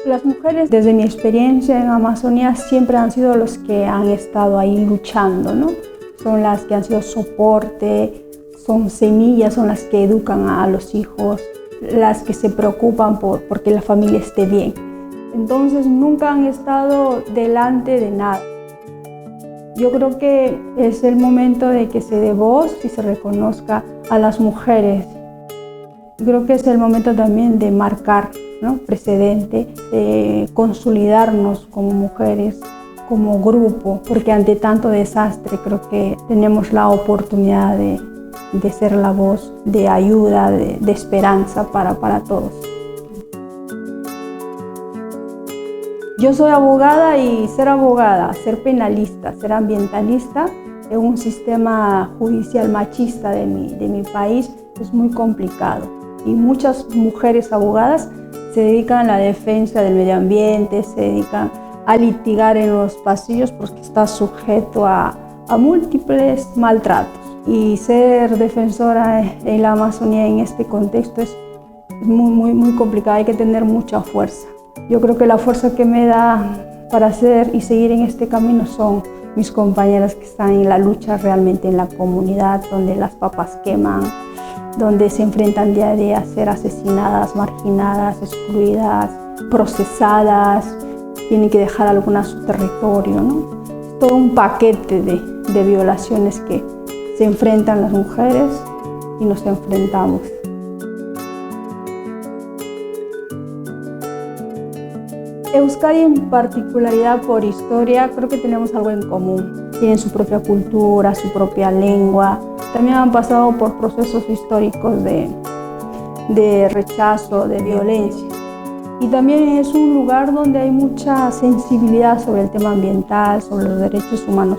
Las mujeres, desde mi experiencia en Amazonía, siempre han sido los que han estado ahí luchando, ¿no? Son las que han sido soporte, son semillas, son las que educan a los hijos, las que se preocupan porque la familia esté bien. Entonces nunca han estado delante de nada. Yo creo que es el momento de que se dé voz y se reconozca a las mujeres. Creo que es el momento también de marcar, ¿no?, precedente, de consolidarnos como mujeres, como grupo, porque ante tanto desastre creo que tenemos la oportunidad de ser la voz de ayuda, de esperanza para todos. Yo soy abogada y ser penalista, ser ambientalista en un sistema judicial machista de mi país es muy complicado. Y muchas mujeres abogadas se dedican a la defensa del medio ambiente, se dedican a litigar en los pasillos porque está sujeto a múltiples maltratos. Y ser defensora en la Amazonía en este contexto es muy complicado, hay que tener mucha fuerza. Yo creo que la fuerza que me da para hacer y seguir en este camino son mis compañeras que están en la lucha realmente en la comunidad, donde las papas queman, donde se enfrentan día a día a ser asesinadas, marginadas, excluidas, procesadas, tienen que dejar algunas su territorio, ¿no? Todo un paquete de violaciones que se enfrentan las mujeres y nos enfrentamos. Euskadi en particularidad por historia, creo que tenemos algo en común. Tienen su propia cultura, su propia lengua. También han pasado por procesos históricos de rechazo, de violencia. Y también es un lugar donde hay mucha sensibilidad sobre el tema ambiental, sobre los derechos humanos.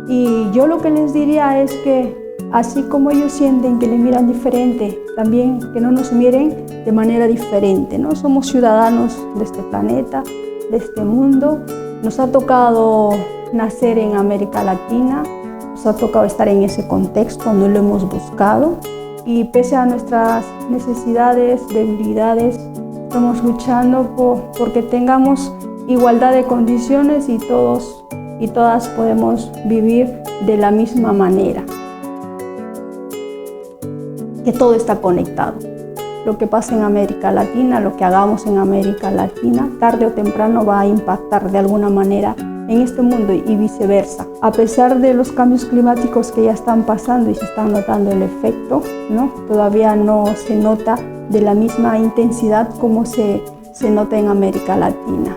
Y yo lo que les diría es que así como ellos sienten que le miran diferente, también que no nos miren de manera diferente, ¿no? Somos ciudadanos de este planeta, de este mundo. Nos ha tocado nacer en América Latina, nos ha tocado estar en ese contexto, no lo hemos buscado. Y pese a nuestras necesidades, debilidades, estamos luchando porque tengamos igualdad de condiciones y todos y todas podemos vivir de la misma manera. Que todo está conectado. Lo que pasa en América Latina, lo que hagamos en América Latina, tarde o temprano va a impactar de alguna manera en este mundo y viceversa. A pesar de los cambios climáticos que ya están pasando y se están notando el efecto, ¿no?, todavía no se nota de la misma intensidad como se nota en América Latina.